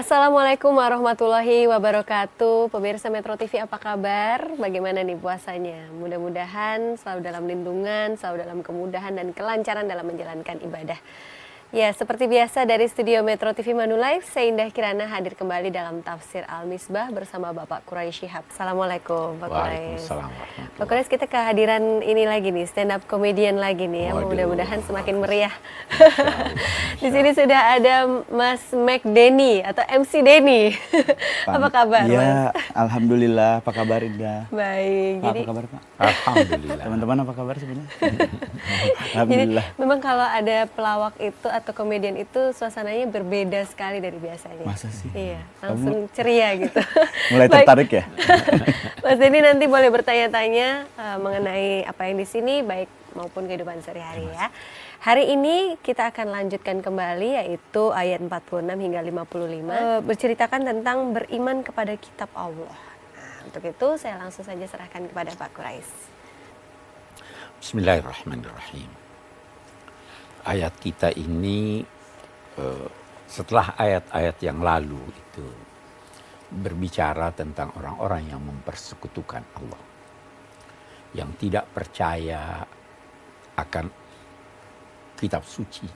Assalamualaikum warahmatullahi wabarakatuh. Pemirsa Metro TV apa kabar? Bagaimana nih puasanya? Mudah-mudahan selalu dalam lindungan, selalu dalam kemudahan dan kelancaran dalam menjalankan ibadah. Ya, seperti biasa dari studio Metro TV Manulife, saya Indah Kirana hadir kembali dalam Tafsir Al-Misbah bersama Bapak Quraisy Shihab. Assalamualaikum Pak Quraisy. Waalaikumsalam. Pak Quraisy, kita kehadiran ini lagi nih, stand up comedian lagi nih ya. Mudah-mudahan semakin meriah. Di sini sudah ada Mas Mac Denny atau MC Denny. Apa kabar, ya, Mas? Alhamdulillah. Apa kabar, Indah? Baik. Pak, apa kabar, Pak? Alhamdulillah. Teman-teman apa kabar sebenarnya? Jadi Alhamdulillah. memang kalau ada pelawak itu atau komedian itu suasananya berbeda sekali dari biasanya. Masa sih? Iya, langsung ceria gitu. Mulai Baik. tertarik ya? Mas Denny nanti boleh bertanya-tanya mengenai apa yang di sini, baik maupun kehidupan sehari-hari ya. Hari ini kita akan lanjutkan kembali yaitu ayat 46 hingga 55 berceritakan tentang beriman kepada kitab Allah. Nah, untuk itu saya langsung saja serahkan kepada Pak Quraisy. Bismillahirrahmanirrahim. Ayat kita ini setelah ayat-ayat yang lalu itu berbicara tentang orang-orang yang mempersekutukan Allah, yang tidak percaya akan kitab suci.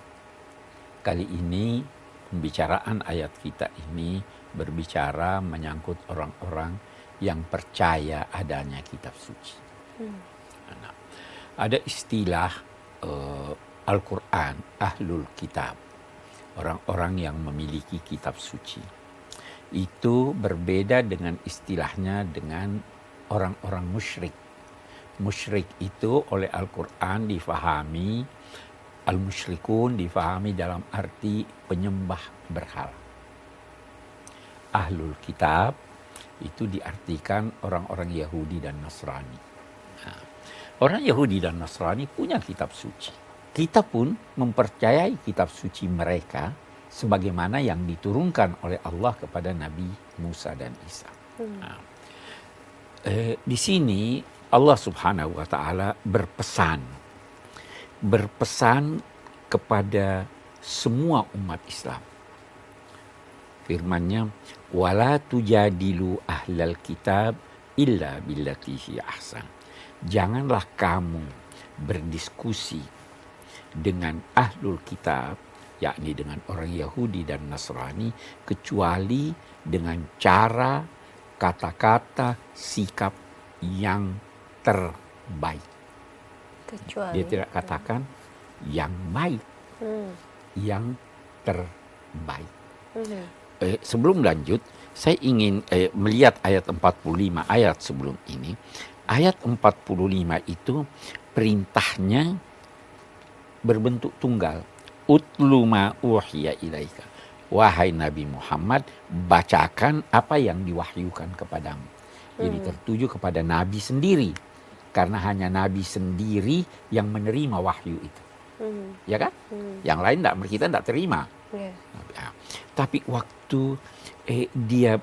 Kali ini pembicaraan ayat kita ini berbicara menyangkut orang-orang yang percaya adanya kitab suci. Nah, ada istilah Al-Quran, Ahlul Kitab, orang-orang yang memiliki kitab suci. Itu berbeda dengan istilahnya dengan orang-orang musyrik. Musyrik itu oleh Al-Quran difahami, al-musyrikun difahami dalam arti penyembah berhala. Ahlul Kitab itu diartikan orang-orang Yahudi dan Nasrani. Nah, orang Yahudi dan Nasrani punya kitab suci. Kita pun mempercayai kitab suci mereka sebagaimana yang diturunkan oleh Allah kepada Nabi Musa dan Isa. Nah, di sini Allah Subhanahu wa taala berpesan kepada semua umat Islam. Firman-Nya, "Wala tujadilu ahlal kitab illa billati hi ahsan." Janganlah kamu berdiskusi dengan ahlul kitab, yakni dengan orang Yahudi dan Nasrani, kecuali dengan cara, kata-kata, sikap yang terbaik. Kecuali Dia tidak katakan yang baik, yang terbaik. Sebelum lanjut, saya ingin melihat ayat 45, ayat sebelum ini. Ayat 45 itu perintahnya berbentuk tunggal. Utlu ma uhiya ilaika. Wahai Nabi Muhammad, bacakan apa yang diwahyukan kepadamu. Jadi tertuju kepada Nabi sendiri. Karena hanya Nabi sendiri yang menerima wahyu itu. Ya kan? Yang lain kita tidak terima. Yeah. Tapi waktu dia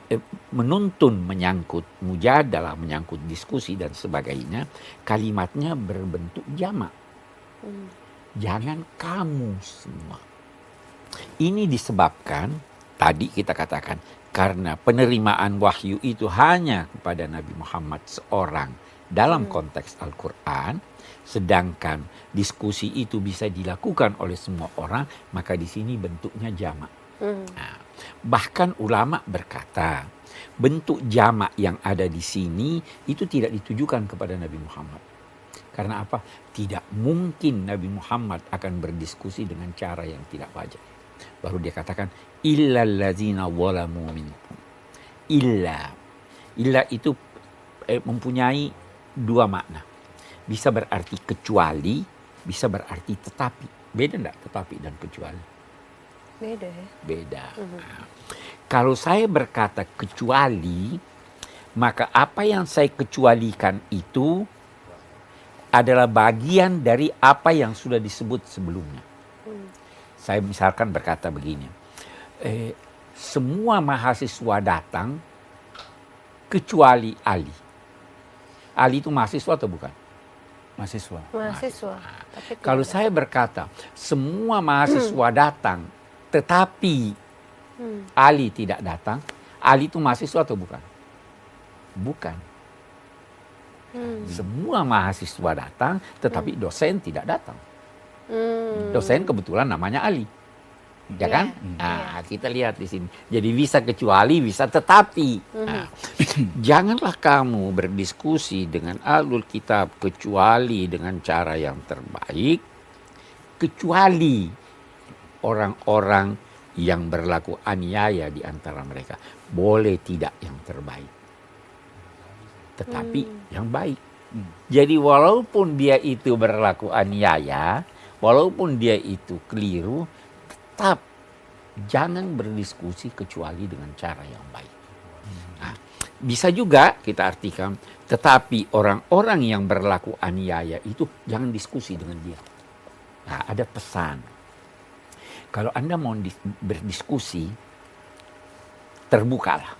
menuntun menyangkut mujadalah, menyangkut diskusi dan sebagainya, kalimatnya berbentuk jamak. Jangan kamu semua. Ini disebabkan, tadi kita katakan, karena penerimaan wahyu itu hanya kepada Nabi Muhammad seorang dalam konteks Al-Quran, sedangkan diskusi itu bisa dilakukan oleh semua orang, maka di sini bentuknya jamak. Nah, bahkan ulama berkata, bentuk jamak yang ada di sini itu tidak ditujukan kepada Nabi Muhammad. Karena apa? Tidak mungkin Nabi Muhammad akan berdiskusi dengan cara yang tidak wajar. Baru dia katakan, illal ladzina zalamu minkum. Illa itu mempunyai dua makna. Bisa berarti kecuali, bisa berarti tetapi. Beda enggak tetapi dan kecuali? beda ya? Beda. Nah, kalau saya berkata kecuali, maka apa yang saya kecualikan itu adalah bagian dari apa yang sudah disebut sebelumnya. Saya misalkan berkata begini, semua mahasiswa datang kecuali Ali. Ali itu mahasiswa atau bukan? Mahasiswa. Tapi Kalau saya berkata semua mahasiswa datang tetapi Ali tidak datang. Ali itu mahasiswa atau bukan? Bukan. Semua mahasiswa datang, tetapi dosen tidak datang. Dosen kebetulan namanya Ali. Ya kan? Nah, kita lihat di sini. Jadi bisa kecuali, bisa tetapi. Nah, janganlah kamu berdiskusi dengan ahlul kitab kecuali dengan cara yang terbaik, kecuali orang-orang yang berlaku aniaya di antara mereka. Boleh tidak yang terbaik, tetapi yang baik. Jadi walaupun dia itu berlaku aniaya, walaupun dia itu keliru, tetap jangan berdiskusi kecuali dengan cara yang baik. Nah, bisa juga kita artikan, tetapi orang-orang yang berlaku aniaya itu jangan diskusi dengan dia. Nah, ada pesan. Kalau Anda mau berdiskusi, terbukalah.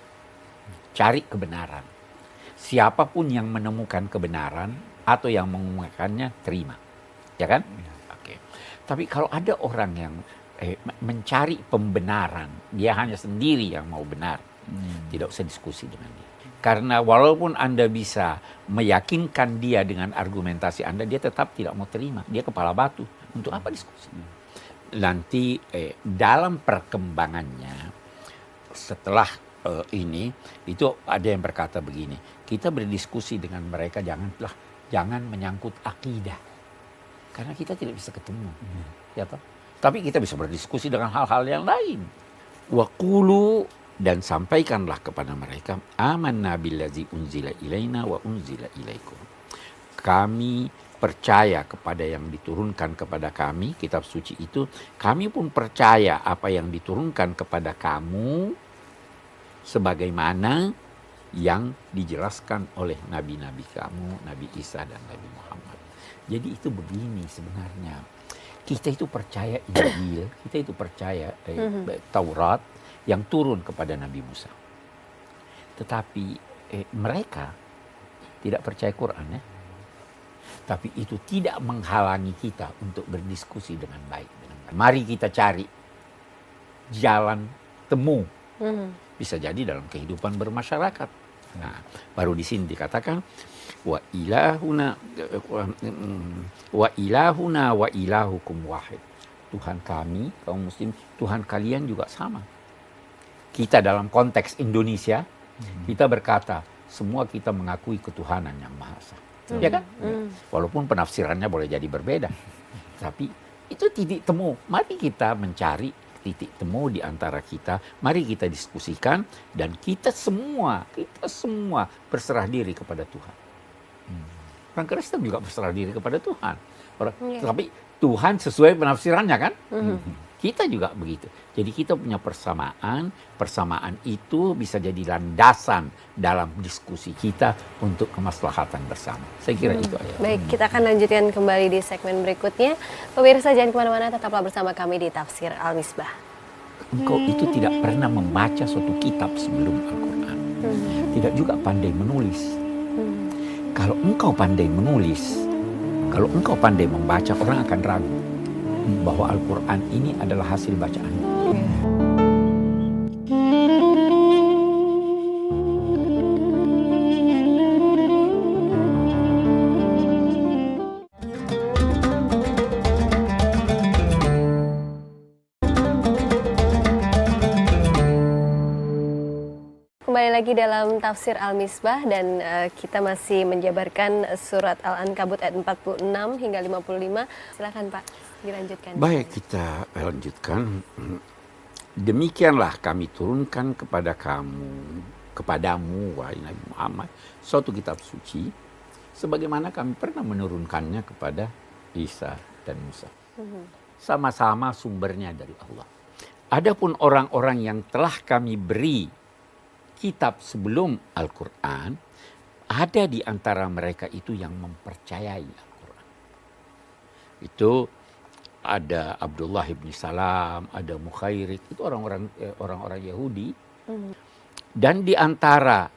Cari kebenaran. Siapapun yang menemukan kebenaran atau yang mengumumkannya, terima. Ya kan? Oke. Tapi kalau ada orang yang mencari pembenaran, dia hanya sendiri yang mau benar, tidak usah diskusi dengan dia. Karena walaupun Anda bisa meyakinkan dia dengan argumentasi Anda, dia tetap tidak mau terima. Dia kepala batu. Untuk apa diskusi? Nanti dalam perkembangannya, setelah ini, itu ada yang berkata begini, kita berdiskusi dengan mereka jangan menyangkut akidah. Karena kita tidak bisa ketemu. Ya toh? Tapi kita bisa berdiskusi dengan hal-hal yang lain. Waqulu, dan sampaikanlah kepada mereka, amanna billazi unzila ilaina wa unzila ilaikum. Kami percaya kepada yang diturunkan kepada kami, kitab suci itu. Kami pun percaya apa yang diturunkan kepada kamu, sebagaimana yang dijelaskan oleh nabi-nabi kamu, Nabi Isa dan Nabi Muhammad. Jadi itu begini sebenarnya. Kita itu percaya Injil, kita itu percaya Taurat yang turun kepada Nabi Musa. Tetapi mereka tidak percaya Quran, ya. Tapi itu tidak menghalangi kita untuk berdiskusi dengan baik. Mari kita cari jalan temu. Bisa jadi dalam kehidupan bermasyarakat. Nah, baru di sini dikatakan wa ilahuna wa ilahukum wahid. Tuhan kami, kaum muslim, Tuhan kalian juga sama. Kita dalam konteks Indonesia, kita berkata, semua kita mengakui ketuhanan yang Maha Esa. Ya kan? Walaupun penafsirannya boleh jadi berbeda. Tapi itu titik temu. Mari kita mencari titik temu di antara kita. Mari kita diskusikan dan kita semua berserah diri kepada Tuhan. Orang Kristen juga berserah diri kepada Tuhan. Tapi Tuhan sesuai penafsirannya kan? Kita juga begitu. Jadi kita punya persamaan. Persamaan itu bisa jadi landasan dalam diskusi kita untuk kemaslahatan bersama. Saya kira itu aja. Baik, kita akan lanjutkan kembali di segmen berikutnya. Pemirsa jangan kemana-mana, tetaplah bersama kami di Tafsir Al-Misbah. Engkau itu tidak pernah membaca suatu kitab sebelum Al-Quran. Tidak juga pandai menulis. Kalau engkau pandai menulis, kalau engkau pandai membaca, orang akan ragu bahwa Al-Quran ini adalah hasil bacaan. Kembali lagi dalam Tafsir Al-Misbah dan kita masih menjabarkan surat Al-Ankabut ayat 46 hingga 55. Silakan Pak, dilanjutkan. Baik, kita lanjutkan. Demikianlah kami turunkan kepadamu wahai Nabi Muhammad, suatu kitab suci sebagaimana kami pernah menurunkannya kepada Isa dan Musa. Sama-sama sumbernya dari Allah. Adapun orang-orang yang telah kami beri kitab sebelum Al-Quran, ada di antara mereka itu yang mempercayai Al-Quran. Itu ada Abdullah ibn Salam, ada Mukhairik, itu orang-orang Yahudi. Dan di antara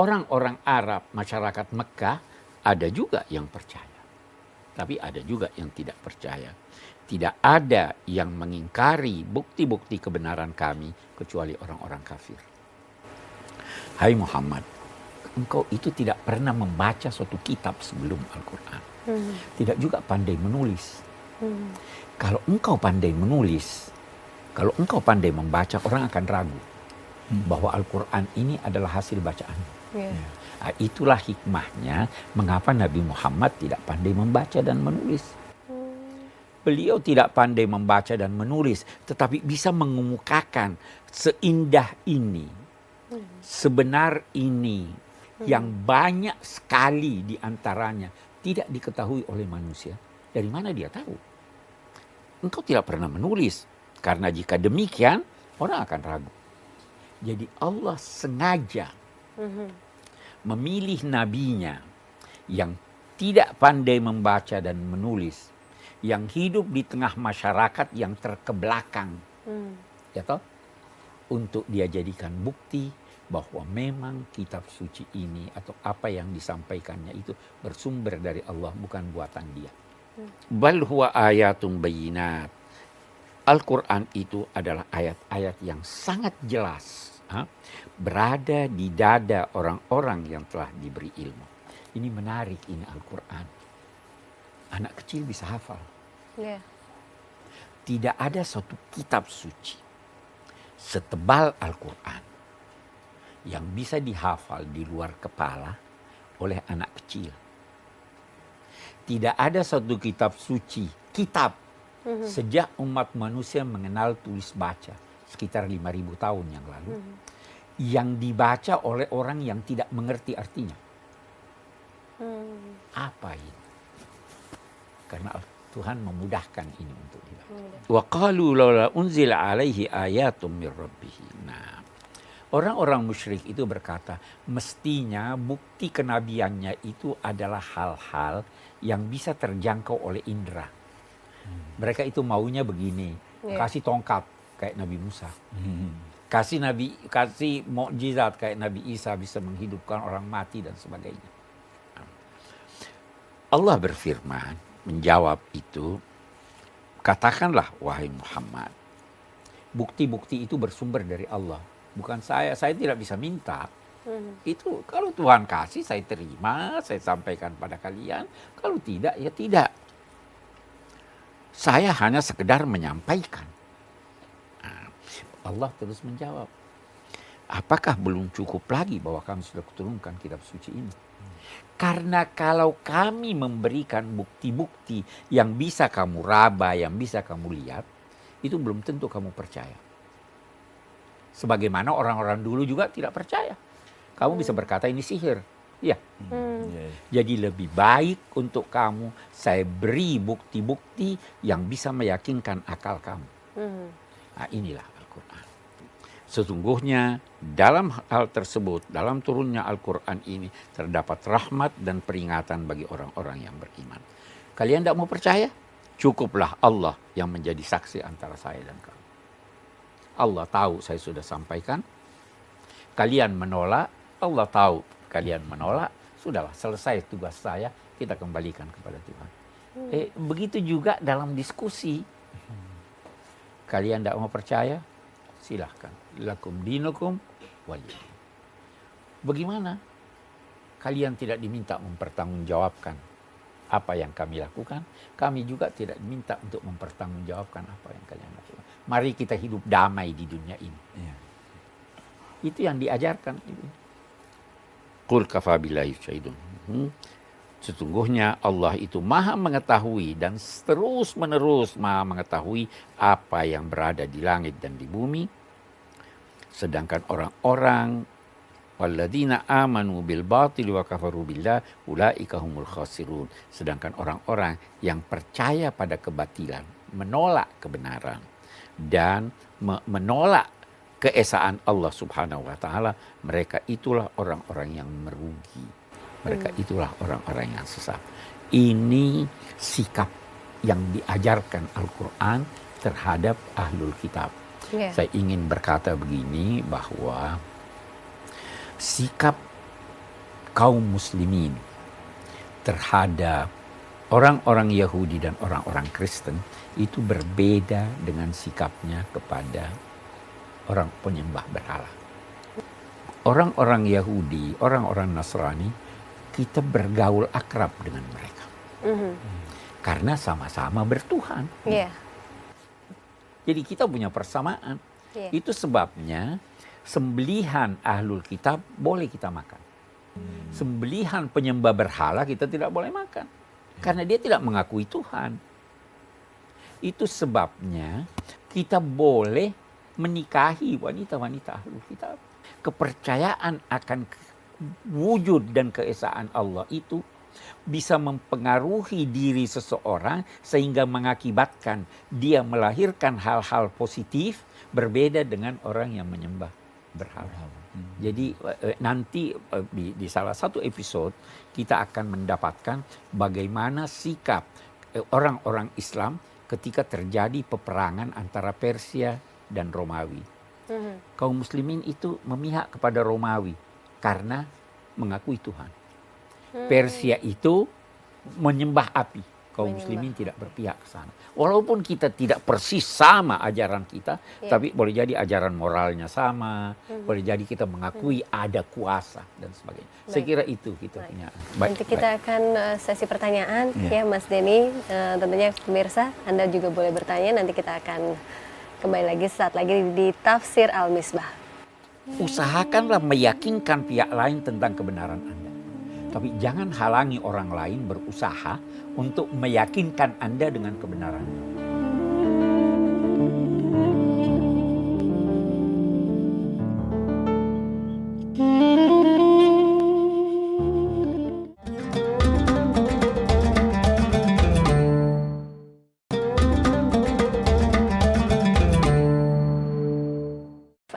orang-orang Arab, masyarakat Mekah, ada juga yang percaya. Tapi ada juga yang tidak percaya. Tidak ada yang mengingkari bukti-bukti kebenaran kami kecuali orang-orang kafir. Hai Muhammad, engkau itu tidak pernah membaca suatu kitab sebelum Al-Quran. Tidak juga pandai menulis. Kalau engkau pandai menulis, kalau engkau pandai membaca, orang akan ragu bahwa Al-Quran ini adalah hasil bacaan. Nah, itulah hikmahnya mengapa Nabi Muhammad tidak pandai membaca dan menulis. Beliau tidak pandai membaca dan menulis, tetapi bisa mengemukakan seindah ini, sebenar ini, yang banyak sekali di antaranya tidak diketahui oleh manusia. Dari mana dia tahu? Engkau tidak pernah menulis, karena jika demikian orang akan ragu. Jadi Allah sengaja memilih nabinya yang tidak pandai membaca dan menulis, yang hidup di tengah masyarakat yang terkebelakang, ya toh, untuk dia jadikan bukti bahwa memang kitab suci ini atau apa yang disampaikannya itu bersumber dari Allah, bukan buatan dia. Bal huwa ayatun bayyinat. Al-Quran itu adalah ayat-ayat yang sangat jelas, berada di dada orang-orang yang telah diberi ilmu. Ini menarik, ini Al-Quran. Anak kecil bisa hafal. Tidak ada suatu kitab suci setebal Al-Quran yang bisa dihafal di luar kepala oleh anak kecil. Tidak ada satu kitab suci, sejak umat manusia mengenal tulis baca sekitar 5.000 tahun yang lalu, yang dibaca oleh orang yang tidak mengerti artinya. Apa ini? Karena Tuhan memudahkan ini untuk dibaca. Wa qalu laula unzila alaihi ayatum mir rabbih. Nah, orang-orang musyrik itu berkata, mestinya bukti kenabiannya itu adalah hal-hal yang bisa terjangkau oleh indera. Mereka itu maunya begini, kasih tongkat kayak Nabi Musa. Kasih mukjizat kayak Nabi Isa bisa menghidupkan orang mati dan sebagainya. Allah berfirman, menjawab itu, katakanlah wahai Muhammad, bukti-bukti itu bersumber dari Allah, bukan saya tidak bisa minta. Itu kalau Tuhan kasih saya terima, saya sampaikan pada kalian, kalau tidak ya tidak. Saya hanya sekedar menyampaikan. Nah, Allah terus menjawab, apakah belum cukup lagi bahwa kami sudah turunkan kitab suci ini? Karena kalau kami memberikan bukti-bukti yang bisa kamu raba, yang bisa kamu lihat, itu belum tentu kamu percaya. Sebagaimana orang-orang dulu juga tidak percaya. Kamu bisa berkata ini sihir. Ya. Jadi lebih baik untuk kamu saya beri bukti-bukti yang bisa meyakinkan akal kamu. Nah, inilah Al-Quran. Sesungguhnya dalam hal tersebut, dalam turunnya Al-Quran ini terdapat rahmat dan peringatan bagi orang-orang yang beriman. Kalian tidak mau percaya? Cukuplah Allah yang menjadi saksi antara saya dan kamu. Allah tahu saya sudah sampaikan. Kalian menolak, Allah tahu kalian menolak. Sudahlah, selesai tugas saya, kita kembalikan kepada Tuhan. Begitu juga dalam diskusi. Kalian tidak mau percaya? Silahkan. Lakum dinukum waliyadin. Bagaimana? Kalian tidak diminta mempertanggungjawabkan apa yang kami lakukan. Kami juga tidak diminta untuk mempertanggungjawabkan apa yang kalian lakukan. Mari kita hidup damai di dunia ini. Itu yang diajarkan. Qul kafa billahi syahidun. Sesungguhnya Allah itu maha mengetahui dan terus menerus maha mengetahui apa yang berada di langit dan di bumi. Sedangkan orang-orang walladzina amanu bil batil wa kafaru billah ulaika humul khasirun. Sedangkan orang-orang yang percaya pada kebatilan, menolak kebenaran dan menolak keesaan Allah Subhanahu wa taala, mereka itulah orang-orang yang merugi. Mereka itulah orang-orang yang sesat. Ini sikap yang diajarkan Al-Quran terhadap ahlul kitab. Saya ingin berkata begini, bahwa sikap kaum muslimin terhadap Orang-orang Yahudi dan orang-orang Kristen itu berbeda dengan sikapnya kepada orang penyembah berhala. Orang-orang Yahudi, orang-orang Nasrani, kita bergaul akrab dengan mereka. Karena sama-sama bertuhan. Iya. Jadi kita punya persamaan. Iya. Itu sebabnya sembelihan ahlul kitab boleh kita makan. Sembelihan penyembah berhala kita tidak boleh makan. Karena dia tidak mengakui Tuhan. Itu sebabnya kita boleh menikahi wanita-wanita ahlul kitab. Kepercayaan akan wujud dan keesaan Allah itu bisa mempengaruhi diri seseorang sehingga mengakibatkan dia melahirkan hal-hal positif berbeda dengan orang yang menyembah berhala. Jadi nanti di salah satu episode kita akan mendapatkan bagaimana sikap orang-orang Islam ketika terjadi peperangan antara Persia dan Romawi. Kaum muslimin itu memihak kepada Romawi karena mengakui Tuhan. Persia itu menyembah api. Kaum muslimin tidak berpihak ke sana. Walaupun kita tidak persis sama ajaran kita, tapi boleh jadi ajaran moralnya sama, boleh jadi kita mengakui ada kuasa dan sebagainya. Saya kira itu kita punya. Nanti kita akan sesi pertanyaan ya Mas Denny. Tentunya pemirsa, Anda juga boleh bertanya. Nanti kita akan kembali lagi saat lagi di Tafsir Al-Misbah. Usahakanlah meyakinkan pihak lain tentang kebenaran Anda. Tapi jangan halangi orang lain berusaha untuk meyakinkan Anda dengan kebenaran.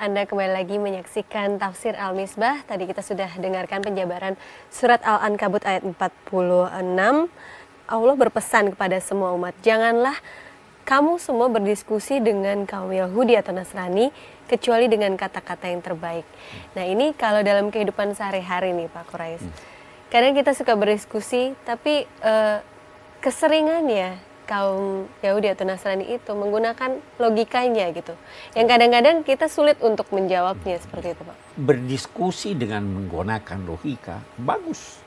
Anda kembali lagi menyaksikan Tafsir Al-Misbah. Tadi kita sudah dengarkan penjabaran surat Al-Ankabut ayat 46. Allah berpesan kepada semua umat, janganlah kamu semua berdiskusi dengan kaum Yahudi atau Nasrani kecuali dengan kata-kata yang terbaik. Nah ini kalau dalam kehidupan sehari-hari nih Pak Qurais. Kadang kita suka berdiskusi tapi keseringannya kaum Yahudi atau Nasrani itu menggunakan logikanya gitu. Yang kadang-kadang kita sulit untuk menjawabnya seperti itu Pak. Berdiskusi dengan menggunakan logika, bagus.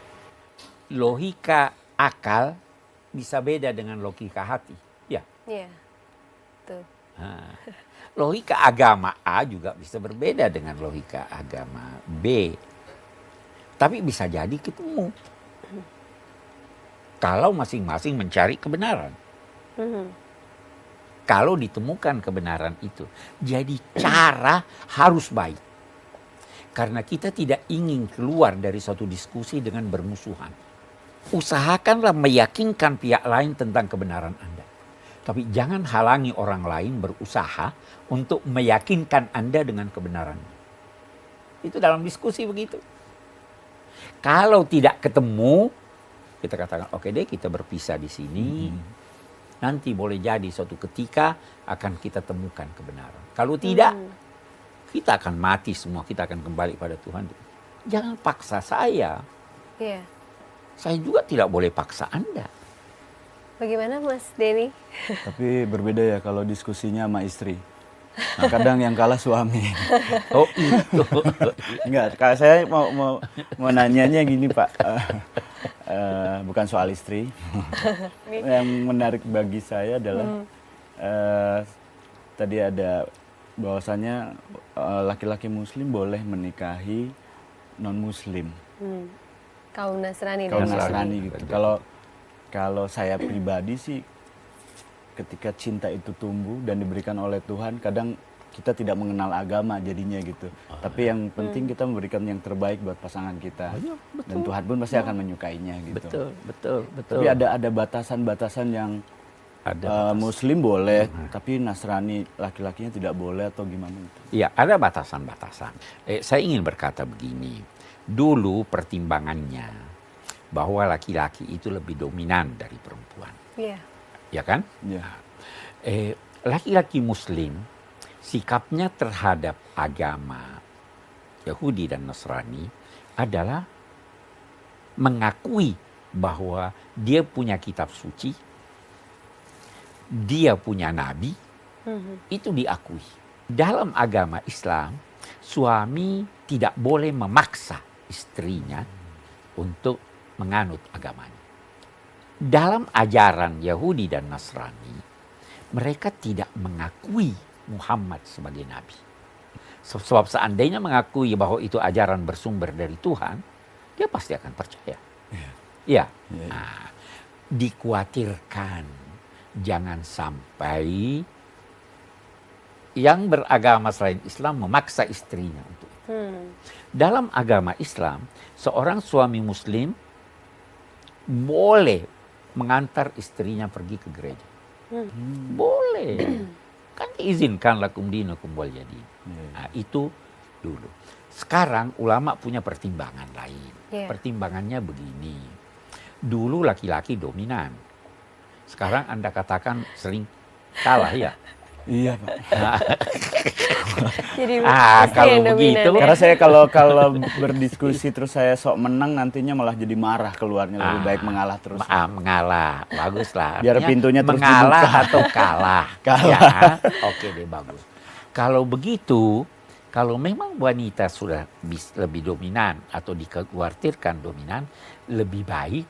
Logika akal bisa beda dengan logika hati. Ya. Iya, tuh. Nah, logika agama A juga bisa berbeda dengan logika agama B. Tapi bisa jadi ketemu. Kalau masing-masing mencari kebenaran. Kalau ditemukan kebenaran itu. Jadi cara harus baik. Karena kita tidak ingin keluar dari suatu diskusi dengan bermusuhan. Usahakanlah meyakinkan pihak lain tentang kebenaran Anda. Tapi jangan halangi orang lain berusaha untuk meyakinkan Anda dengan kebenaran. Itu dalam diskusi begitu. Kalau tidak ketemu, kita katakan, oke deh kita berpisah di sini. Nanti boleh jadi suatu ketika akan kita temukan kebenaran. Kalau tidak, kita akan mati semua. Kita akan kembali pada Tuhan. Jangan paksa saya. Iya. Saya juga tidak boleh paksa Anda. Bagaimana Mas Denny? Tapi berbeda ya kalau diskusinya sama istri. Nah, kadang yang kalah suami. Oh itu. Enggak, kalau saya mau nanyanya gini Pak. Bukan soal istri. Yang menarik bagi saya adalah tadi ada bahwasanya laki-laki muslim boleh menikahi non muslim. Kaum Nasrani. Kaum Nasrani gitu. Kalau saya pribadi sih ketika cinta itu tumbuh dan diberikan oleh Tuhan, kadang kita tidak mengenal agama jadinya gitu. Tapi yang penting kita memberikan yang terbaik buat pasangan kita. Dan Tuhan pun pasti akan menyukainya gitu. Betul. Tapi ada batasan-batasan yang muslim boleh, tapi Nasrani laki-lakinya tidak boleh atau gimana itu? Iya, ada batasan-batasan. Saya ingin berkata begini. Dulu pertimbangannya bahwa laki-laki itu lebih dominan dari perempuan. Iya. Ya kan? Iya. Laki-laki muslim sikapnya terhadap agama Yahudi dan Nasrani adalah mengakui bahwa dia punya kitab suci, dia punya nabi, itu diakui. Dalam agama Islam, suami tidak boleh memaksa istrinya untuk menganut agamanya. Dalam ajaran Yahudi dan Nasrani, mereka tidak mengakui Muhammad sebagai nabi. Sebab seandainya mengakui bahwa itu ajaran bersumber dari Tuhan, dia pasti akan percaya. Ya. Nah, dikhawatirkan jangan sampai yang beragama selain Islam memaksa istrinya untuk itu. Dalam agama Islam, seorang suami Muslim boleh mengantar istrinya pergi ke gereja. Boleh. Kan diizinkan lakum dinukum waliyadin. Nah, itu dulu. Sekarang ulama punya pertimbangan lain. Pertimbangannya begini. Dulu laki-laki dominan. Sekarang Anda katakan sering kalah ya. Iya, Pak. Jadi kalau yang dominan, begitu, ya. Karena saya kalau berdiskusi terus saya sok menang, nantinya malah jadi marah keluarnya. Lebih baik mengalah terus. Mengalah, bagus lah. Biar Artinya pintunya terus mengalah dibuka. atau kalah. Kalah. Ya, oke deh, bagus. Kalau begitu, kalau memang wanita sudah lebih dominan atau dikhawatirkan dominan, lebih baik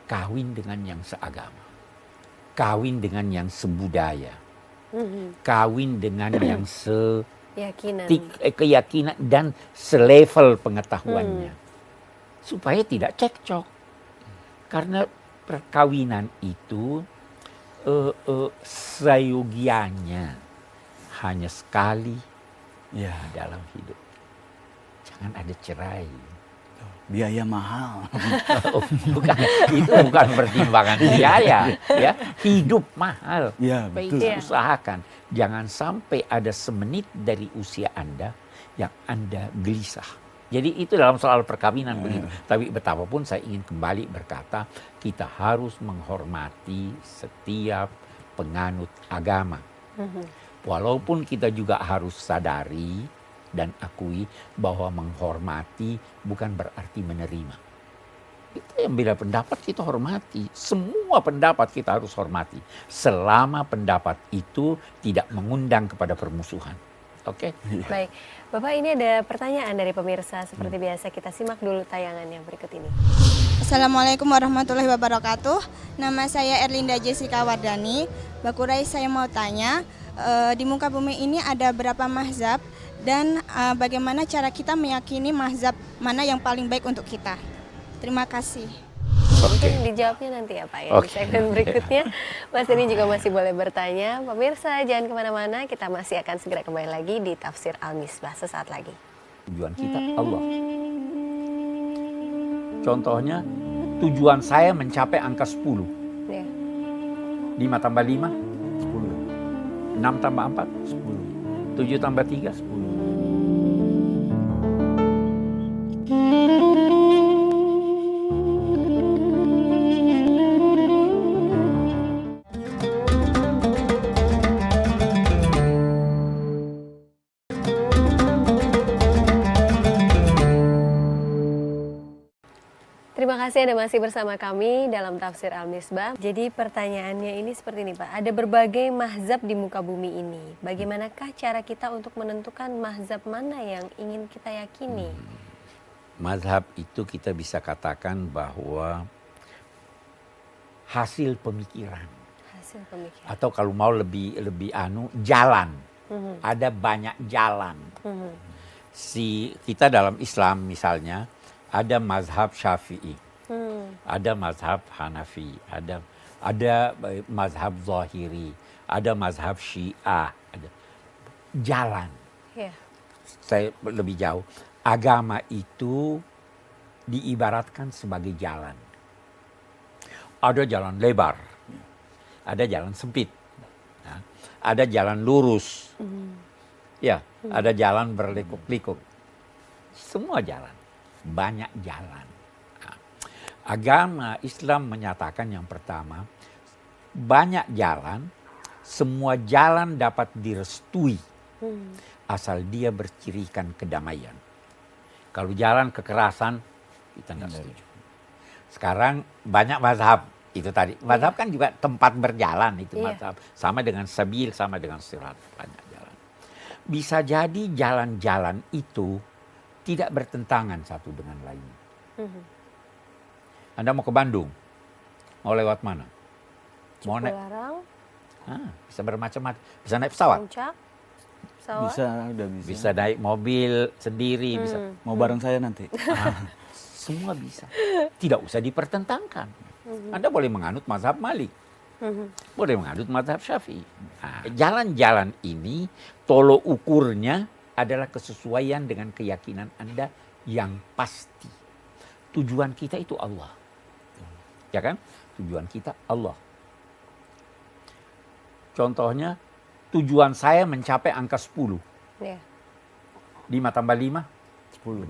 kawin dengan yang seagama, kawin dengan yang sebudaya, kawin dengan yang keyakinan dan selevel pengetahuannya, supaya tidak cekcok. Karena perkawinan itu seyogianya hanya sekali dalam hidup. Jangan ada cerai. Biaya mahal. Bukan, itu bukan pertimbangan biaya, ya. Hidup mahal. Ya, Baik, betul. usahakan jangan sampai ada semenit dari usia Anda yang Anda gelisah. Jadi itu dalam soal perkawinan begitu. Tapi betapapun saya ingin kembali berkata, kita harus menghormati setiap penganut agama. Walaupun kita juga harus sadari dan akui bahwa menghormati bukan berarti menerima. Kita yang beda pendapat kita hormati. Semua pendapat kita harus hormati. Selama pendapat itu tidak mengundang kepada permusuhan. Oke? Baik, Bapak, ini ada pertanyaan dari pemirsa. Seperti biasa kita simak dulu tayangan yang berikut ini. Assalamualaikum warahmatullahi wabarakatuh. Nama saya Erlinda Jessica Wardani. Bakurai, saya mau tanya, di muka bumi ini ada berapa mazhab dan bagaimana cara kita meyakini mazhab mana yang paling baik untuk kita? Terima kasih. Mungkin dijawabnya nanti ya Pak ya, di segmen berikutnya. Mas ini juga masih boleh bertanya. Pemirsa jangan kemana-mana, kita masih akan segera kembali lagi di Tafsir Al-Misbah sesaat lagi. Tujuan kita Allah. Contohnya, tujuan saya mencapai angka 10. Ya. 5 tambah 5, 10. 6 tambah 4, 10. 7 tambah 3, 10. Terima kasih Anda masih bersama kami dalam Tafsir Al-Misbah. Jadi pertanyaannya ini seperti ini Pak. Ada berbagai mazhab di muka bumi ini. Bagaimanakah cara kita untuk menentukan mazhab mana yang ingin kita yakini? Mazhab itu kita bisa katakan bahwa hasil pemikiran. Hasil pemikiran. Atau kalau mau lebih jalan. Ada banyak jalan. Kita dalam Islam misalnya, ada mazhab Syafi'i, ada mazhab Hanafi, ada mazhab Zahiri, ada mazhab Syiah, ada jalan. Ya. Saya lebih jauh. Agama itu diibaratkan sebagai jalan. Ada jalan lebar, ada jalan sempit, ada jalan lurus, ya, ada jalan berlikuk-likuk. Semua jalan. Banyak jalan. Nah, agama Islam menyatakan yang pertama, banyak jalan, semua jalan dapat direstui asal dia bercirikan kedamaian. Kalau jalan kekerasan, kita nggak setuju. Sekarang banyak mazhab. Itu tadi. Mazhab kan juga tempat berjalan itu Iya. mazhab. Sama dengan sabil, sama dengan sirat. Banyak jalan. Bisa jadi jalan-jalan itu tidak bertentangan satu dengan lain. Anda mau ke Bandung, mau lewat mana? Mau naik, Cipularang, bisa bermacam-macam. Bisa naik pesawat, Puncak, pesawat. Bisa, udah bisa. bisa naik mobil sendiri, bisa. Mau bareng saya nanti. Semua bisa. Tidak usah dipertentangkan. Anda boleh menganut mazhab Malik. Boleh menganut mazhab Syafi'i. Nah, jalan-jalan ini tolok ukurnya adalah kesesuaian dengan keyakinan Anda yang pasti. Tujuan kita itu Allah. Ya kan? Tujuan kita Allah. Contohnya, tujuan saya mencapai angka 10. Iya. 5 tambah 5, 10,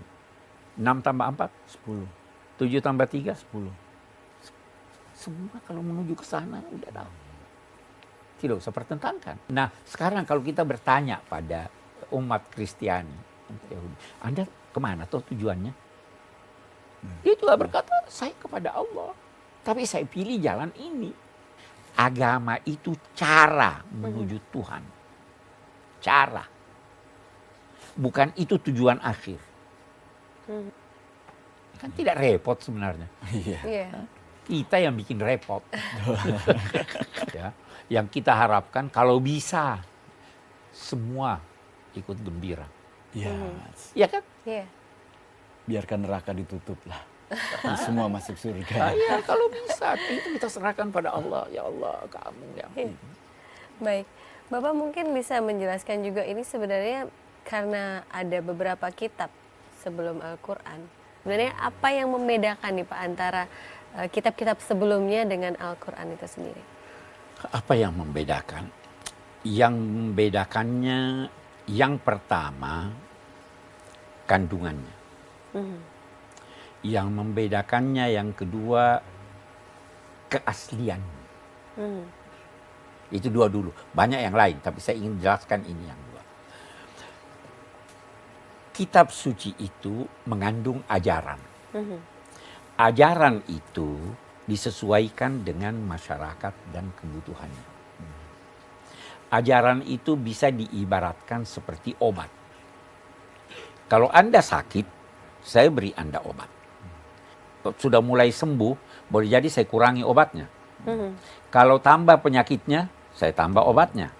6 tambah 4, 10, 7 tambah 3. 10. Semua kalau menuju ke sana udah tahu. Tidak usah pertentangkan. Nah, sekarang kalau kita bertanya pada umat Kristiani, Yahudi, Anda kemana toh tujuannya? Dia juga berkata, saya kepada Allah. Tapi saya pilih jalan ini. Agama itu cara menuju Tuhan. Cara. Bukan itu tujuan akhir. Kan tidak repot sebenarnya. Iya. Iya. Kita yang bikin repot. Ya, yang kita harapkan kalau bisa semua ikut gembira. Iya. Ya kan? Iya. Biarkan neraka ditutup lah. Semua masuk surga. Ya, kalau bisa itu kita serahkan pada Allah. Ya Allah, kamu yang Baik, Bapak mungkin bisa menjelaskan juga ini sebenarnya karena ada beberapa kitab sebelum Al-Quran. Sebenarnya apa yang membedakan nih Pak antara kitab-kitab sebelumnya dengan Al-Quran itu sendiri? Apa yang membedakan? Yang membedakannya yang pertama kandungannya. Yang membedakannya yang kedua keaslian. Itu dua dulu. Banyak yang lain, tapi saya ingin jelaskan ini yang dua. Kitab suci itu mengandung ajaran. Ajaran itu disesuaikan dengan masyarakat dan kebutuhannya. Ajaran itu bisa diibaratkan seperti obat. Kalau Anda sakit, saya beri Anda obat. Sudah mulai sembuh, boleh jadi saya kurangi obatnya. Kalau tambah penyakitnya, saya tambah obatnya.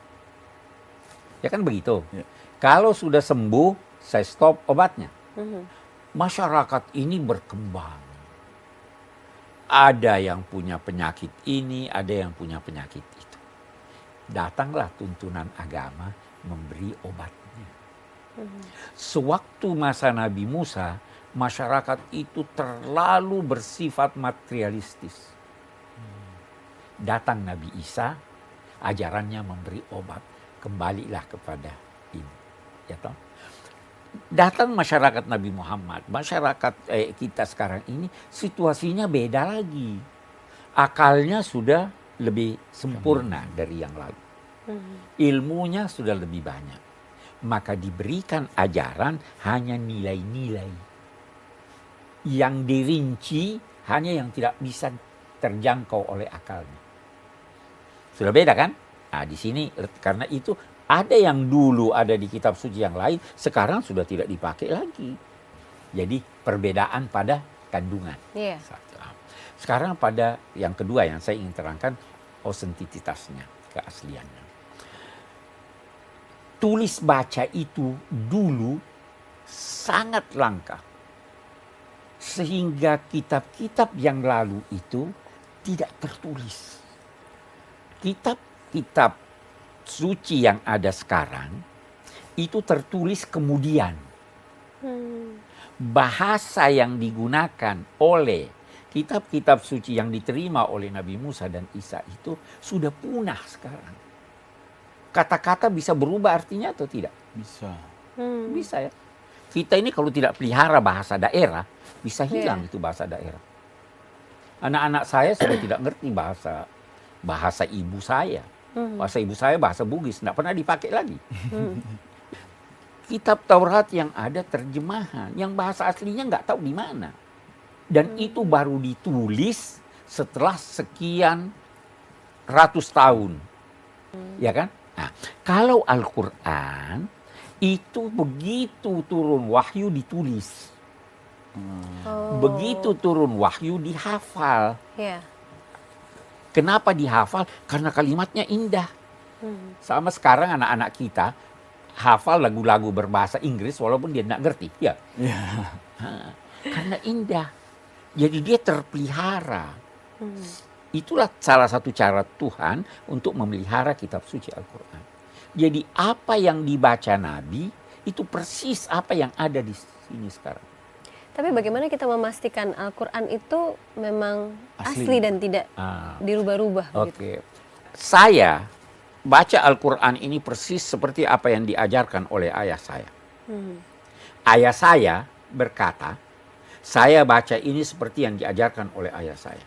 Ya kan begitu. Ya. Kalau sudah sembuh, saya stop obatnya. Masyarakat ini berkembang. Ada yang punya penyakit ini, ada yang punya penyakit itu. Datanglah tuntunan agama memberi obatnya. Sewaktu masa Nabi Musa, masyarakat itu terlalu bersifat materialistis. Datang Nabi Isa, ajarannya memberi obat. Kembalilah kepada ini. Ya toh? Datang masyarakat Nabi Muhammad, masyarakat kita sekarang ini situasinya beda lagi. Akalnya sudah lebih sempurna dari yang lalu. Ilmunya sudah lebih banyak. Maka diberikan ajaran hanya nilai-nilai. Yang dirinci hanya yang tidak bisa terjangkau oleh akalnya. Sudah beda kan? Nah di sini karena itu ada yang dulu ada di kitab suci yang lain, sekarang sudah tidak dipakai lagi. Jadi perbedaan pada kandungan. Iya. Sekarang pada yang kedua yang saya ingin terangkan, autentisitasnya, keasliannya. Tulis baca itu dulu sangat langka. Sehingga kitab-kitab yang lalu itu tidak tertulis. Kitab-kitab suci yang ada sekarang itu tertulis kemudian. Bahasa yang digunakan oleh kitab-kitab suci yang diterima oleh Nabi Musa dan Isa itu sudah punah sekarang. Kata-kata bisa berubah artinya atau tidak? Bisa. Bisa ya. Kita ini kalau tidak pelihara bahasa daerah, bisa hilang itu bahasa daerah. Anak-anak saya sudah tidak ngerti bahasa ibu saya. Bahasa ibu saya bahasa Bugis, tidak pernah dipakai lagi. Kitab Taurat yang ada terjemahan, yang bahasa aslinya nggak tahu di mana. Dan itu baru ditulis setelah sekian ratus tahun. Ya kan? Nah, kalau Al-Quran itu begitu turun wahyu ditulis. Oh. Begitu turun wahyu dihafal. Ya. Kenapa dihafal? Karena kalimatnya indah. Sama sekarang anak-anak kita hafal lagu-lagu berbahasa Inggris walaupun dia tidak ngerti. Ya. Karena indah. Jadi dia terpelihara. Itulah salah satu cara Tuhan untuk memelihara kitab suci Al-Quran. Jadi apa yang dibaca Nabi itu persis apa yang ada di sini sekarang. Tapi bagaimana kita memastikan Al-Quran itu memang Asli. asli dan tidak dirubah-rubah? Oke. Saya baca Al-Quran ini persis seperti apa yang diajarkan oleh ayah saya. Ayah saya berkata, saya baca ini seperti yang diajarkan oleh ayah saya.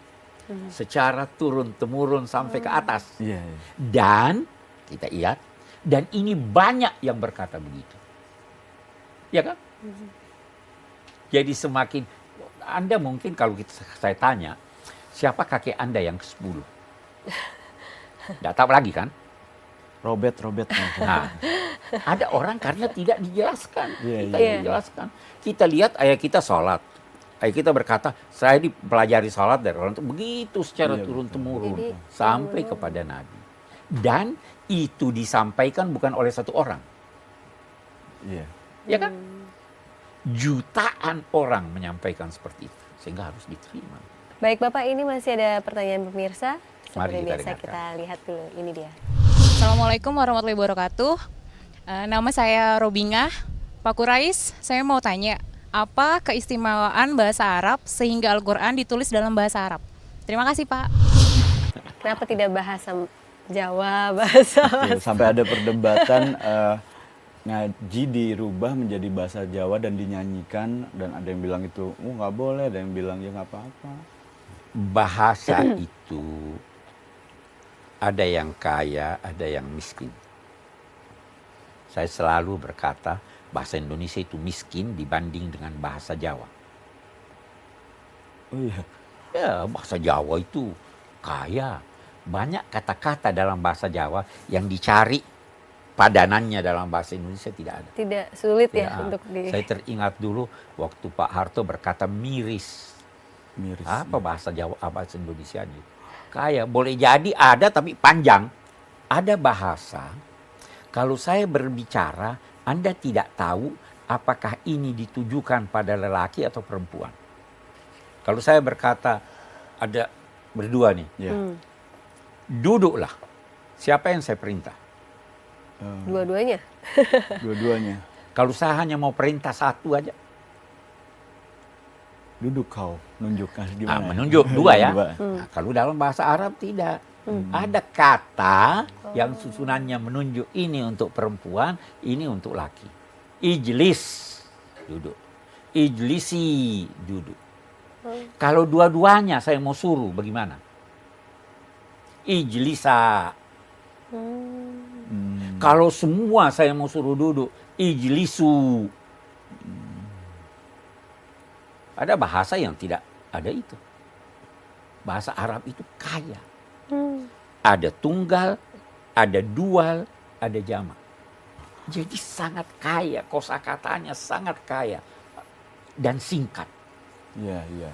Secara turun-temurun sampai ke atas. Iya, iya. Dan, kita lihat, dan ini banyak yang berkata begitu. Ya kan? Jadi semakin, Anda mungkin kalau saya tanya, siapa kakek Anda yang ke-10? Tidak tahu lagi kan? Robert. Nah, ada orang karena tidak dijelaskan. Iya, Kita iya. dijelaskan. Kita lihat ayah kita sholat. Ayah kita berkata, saya dipelajari sholat dari orang itu begitu secara Iya, turun-temurun Jadi, sampai kepada Nabi. Dan itu disampaikan bukan oleh satu orang. Iya. Ya kan? Jutaan orang menyampaikan seperti itu. Sehingga harus diterima. Baik Bapak, ini masih ada pertanyaan pemirsa. Seperti Mari kita biasa dengarkan. kita lihat dulu, ini dia. Assalamualaikum warahmatullahi wabarakatuh. Nama saya Robingah. Pak Kurais, saya mau tanya, apa keistimewaan bahasa Arab sehingga Al-Quran ditulis dalam bahasa Arab? Terima kasih Pak. Kenapa tidak bahasa Jawa, bahasa Betul, sampai ada perdebatan ngaji dirubah menjadi bahasa Jawa dan dinyanyikan, dan ada yang bilang itu nggak boleh, ada yang bilang ya nggak apa-apa. Bahasa itu ada yang kaya, ada yang miskin. Saya selalu berkata, bahasa Indonesia itu miskin dibanding dengan bahasa Jawa. Oh iya. Ya, bahasa Jawa itu kaya. Banyak kata-kata dalam bahasa Jawa yang dicari padanannya dalam bahasa Indonesia tidak ada. tidak sulit ya, Ya, untuk di... Saya teringat dulu waktu Pak Harto berkata miris. Miris. Apa bahasa Jawa, apa bahasa Indonesia nya? Kaya, boleh jadi ada tapi panjang. Ada bahasa, kalau saya berbicara, Anda tidak tahu apakah ini ditujukan pada lelaki atau perempuan. Kalau saya berkata, ada berdua nih, Ya. duduklah. Siapa yang saya perintah? Dua-duanya. Dua-duanya. Kalau saya hanya mau perintah satu aja, Duduk kau, nunjuk gimana? menunjuk dua ya. Dua. Nah, kalau dalam bahasa Arab tidak. Ada kata yang susunannya menunjuk ini untuk perempuan, ini untuk laki. Ijlis, duduk. Ijlisi, duduk. Kalau dua-duanya saya mau suruh, bagaimana? Ijlisa. Kalau semua saya mau suruh duduk, ijlisu. Ada bahasa yang tidak ada itu. Bahasa Arab itu kaya. Ada tunggal, ada dual, ada jamak. Jadi sangat kaya, kosakatanya sangat kaya. Dan singkat. Iya, iya.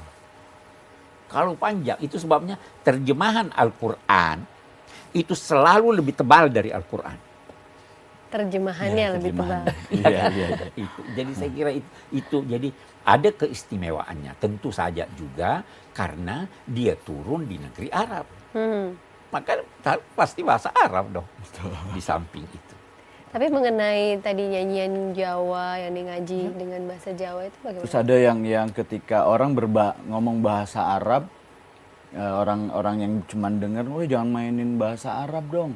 Kalau panjang, itu sebabnya terjemahan Al-Quran itu selalu lebih tebal dari Al-Quran. Terjemahannya Ya, lebih tebal. terjemahan. Iya, iya, iya. Itu. Jadi saya kira itu jadi ada keistimewaannya. Tentu saja juga karena dia turun di negeri Arab. Maka pasti bahasa Arab dong. Di samping itu. Tapi mengenai tadi nyanyian Jawa yang di ngaji dengan bahasa Jawa itu bagaimana? Terus ada yang ketika orang ngomong bahasa Arab, orang-orang yang cuma dengar, "Woi, jangan mainin bahasa Arab dong."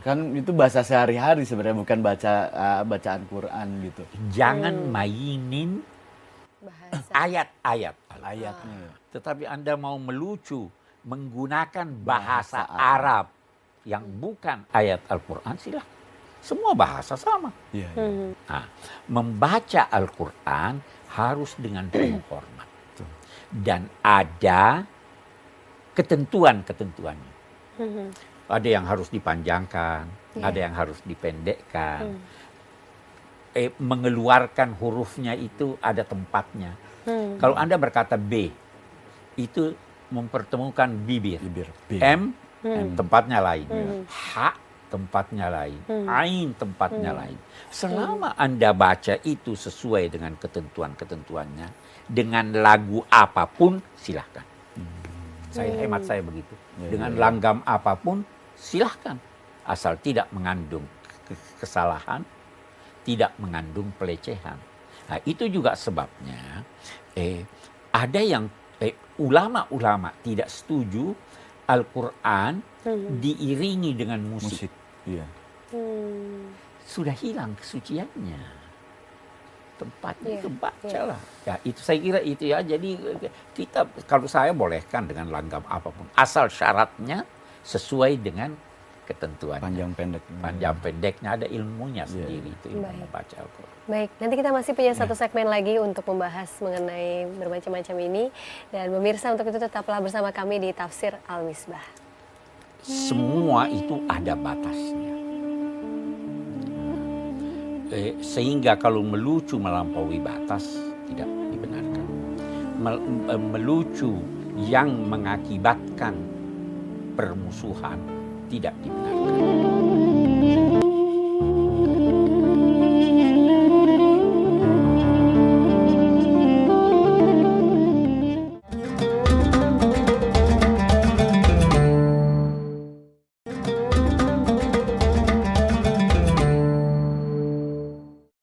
Kan itu bahasa sehari-hari sebenarnya, bukan bacaan Quran gitu. Jangan mainin Bahasa. ayat-ayat. Ayatnya. Tetapi Anda mau melucu menggunakan bahasa Arab yang bukan ayat Al-Quran, silahkan. Semua bahasa sama. Iya, iya. Nah, membaca Al-Quran harus dengan penuh hormat. dan ada ketentuan-ketentuannya. Ada yang harus dipanjangkan, ada yang harus dipendekkan. Mengeluarkan hurufnya itu ada tempatnya. Kalau Anda berkata B, itu mempertemukan bibir. B. M, tempatnya lain. H, tempatnya lain. Ain, tempatnya lain. Selama Anda baca itu sesuai dengan ketentuan-ketentuannya, dengan lagu apapun, silahkan. Hemat saya begitu. Dengan langgam apapun, silahkan. Asal tidak mengandung kesalahan, tidak mengandung pelecehan. Nah, itu juga sebabnya ada yang ulama-ulama tidak setuju Al-Quran diiringi dengan musik. Iya. Sudah hilang kesuciannya. Tempatnya itu bacalah. Ya, itu saya kira itu ya. Jadi kita, kalau saya bolehkan dengan langgam apapun, asal syaratnya sesuai dengan ketentuan. Panjang pendek. Panjang pendeknya ada ilmunya sendiri itu ilmu membaca Al-Quran. Baik, nanti kita masih punya satu segmen lagi untuk membahas mengenai bermacam-macam ini. Dan pemirsa, untuk itu tetaplah bersama kami di Tafsir Al-Misbah. Semua itu ada batasnya. Sehingga kalau melucu melampaui batas tidak dibenarkan. Melucu yang mengakibatkan permusuhan tidak dibenarkan.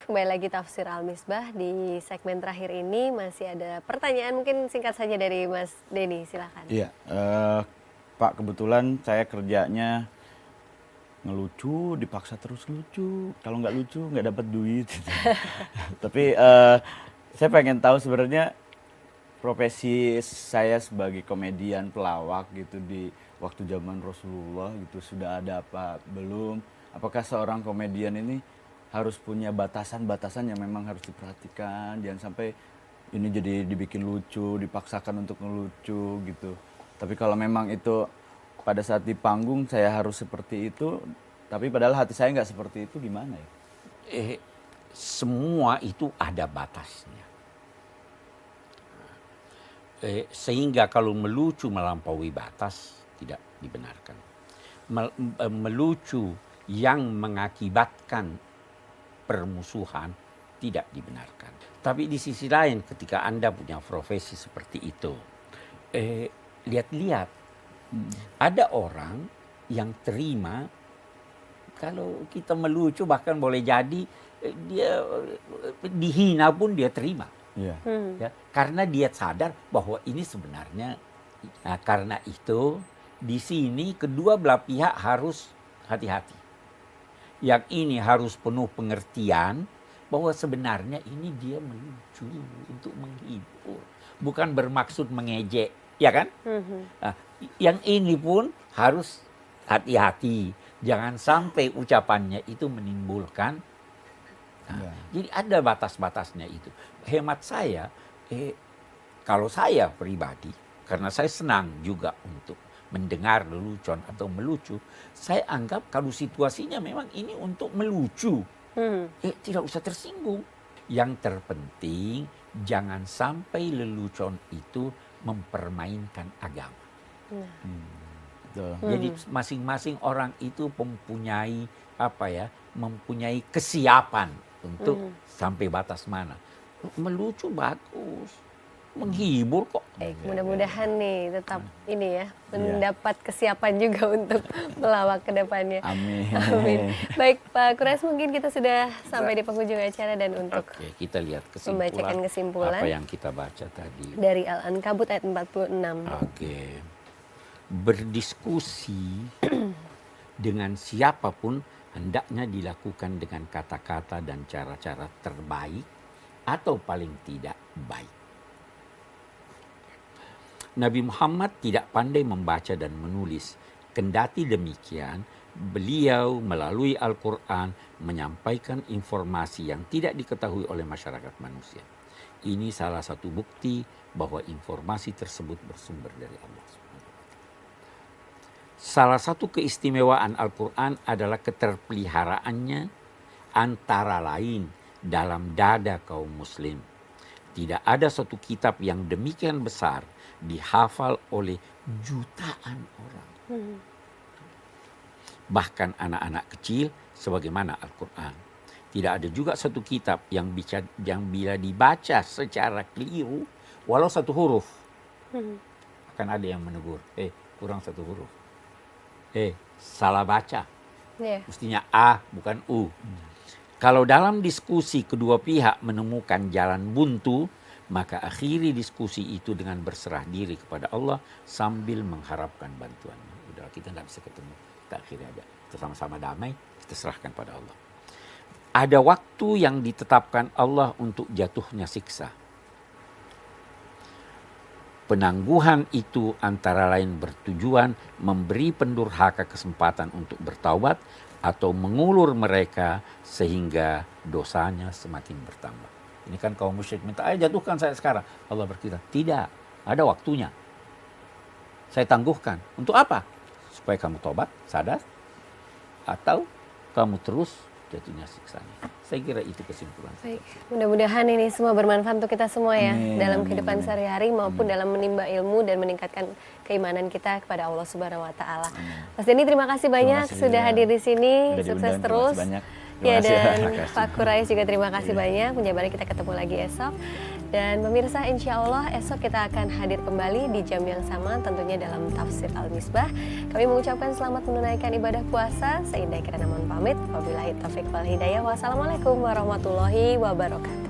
Kembali lagi Tafsir Al-Misbah. Di segmen terakhir ini masih ada pertanyaan, mungkin singkat saja dari Mas Denny, silakan. Iya, Pak, kebetulan saya kerjanya ngelucu, dipaksa terus lucu. Kalau nggak lucu nggak dapat duit. Tapi saya pengen tahu sebenarnya profesi saya sebagai komedian pelawak gitu di waktu zaman Rasulullah gitu sudah ada apa belum? Apakah seorang komedian ini harus punya batasan-batasan yang memang harus diperhatikan, jangan sampai ini jadi dibikin lucu, dipaksakan untuk ngelucu gitu. Tapi kalau memang itu pada saat di panggung saya harus seperti itu, tapi padahal hati saya nggak seperti itu, gimana ya? Semua itu ada batasnya. Sehingga kalau melucu melampaui batas tidak dibenarkan. Melucu yang mengakibatkan permusuhan tidak dibenarkan. Tapi di sisi lain ketika Anda punya profesi seperti itu, lihat-lihat, ada orang yang terima kalau kita melucu, bahkan boleh jadi dia dihina pun dia terima. Iya. Ya, karena dia sadar bahwa ini sebenarnya, nah, karena itu di sini kedua belah pihak harus hati-hati. Yang ini harus penuh pengertian bahwa sebenarnya ini dia melucu untuk menghibur, bukan bermaksud mengejek, ya kan? Nah, yang ini pun harus hati-hati, jangan sampai ucapannya itu menimbulkan. Nah, jadi ada batas-batasnya itu. Hemat saya, kalau saya pribadi, karena saya senang juga untuk mendengar lelucon atau melucu, saya anggap kalau situasinya memang ini untuk melucu, tidak usah tersinggung. Yang terpenting jangan sampai lelucon itu mempermainkan agama. Jadi masing-masing orang itu mempunyai mempunyai kesiapan untuk sampai batas mana. Melucu bagus, menghibur kok. Mudah-mudahan nih tetap ini ya mendapat kesiapan juga untuk melawak ke depannya. Amin. Amin. Baik Pak Qurais, mungkin kita sudah sampai di penghujung acara dan untuk kita lihat membacakan kesimpulan apa yang kita baca tadi. Dari Al-Ankabut ayat 46. Berdiskusi dengan siapapun hendaknya dilakukan dengan kata-kata dan cara-cara terbaik atau paling tidak baik. Nabi Muhammad tidak pandai membaca dan menulis. Kendati demikian, beliau melalui Al-Quran menyampaikan informasi yang tidak diketahui oleh masyarakat manusia. Ini salah satu bukti bahwa informasi tersebut bersumber dari Allah. Salah satu keistimewaan Al-Quran adalah keterpeliharaannya antara lain dalam dada kaum muslim. Tidak ada satu kitab yang demikian besar dihafal oleh jutaan orang. Bahkan anak-anak kecil sebagaimana Al-Quran. Tidak ada juga satu kitab yang bila dibaca secara keliru walau satu huruf. Akan ada yang menegur, kurang satu huruf. Salah baca. Yeah. Mestinya A bukan U. Kalau dalam diskusi kedua pihak menemukan jalan buntu, maka akhiri diskusi itu dengan berserah diri kepada Allah sambil mengharapkan bantuannya. Udah, kita nggak bisa ketemu, kita akhiri aja. Kita sama-sama damai, kita serahkan pada Allah. Ada waktu yang ditetapkan Allah untuk jatuhnya siksa. Penangguhan itu antara lain bertujuan memberi pendurhaka kesempatan untuk bertaubat atau mengulur mereka sehingga dosanya semakin bertambah. Ini kan kaum musyrik minta, ayo jatuhkan saya sekarang. Allah berkata, tidak, ada waktunya. Saya tangguhkan. Untuk apa? Supaya kamu tobat, sadar, atau kamu terus jatuhnya siksanya. Saya kira itu kesimpulan. Baik, mudah-mudahan ini semua bermanfaat untuk kita semua ya, Amin, dalam amin, kehidupan amin. sehari-hari maupun dalam menimba ilmu dan meningkatkan keimanan kita kepada Allah Subhanahu wa taala. Mas Denny, terima kasih banyak kasih sudah juga. hadir di sini. Udah Sukses diundang, terus. terima kasih banyak. Ya, Terima kasih. dan Terima kasih. Pak Qurais juga terima kasih Iya. banyak. Menjabari kita ketemu lagi esok. Dan pemirsa, insya Allah esok kita akan hadir kembali di jam yang sama, tentunya dalam Tafsir Al-Misbah. Kami mengucapkan selamat menunaikan ibadah puasa. Saya Indah Kirana mohon pamit. Wabillahi taufiq wal hidayah. Wassalamualaikum warahmatullahi wabarakatuh.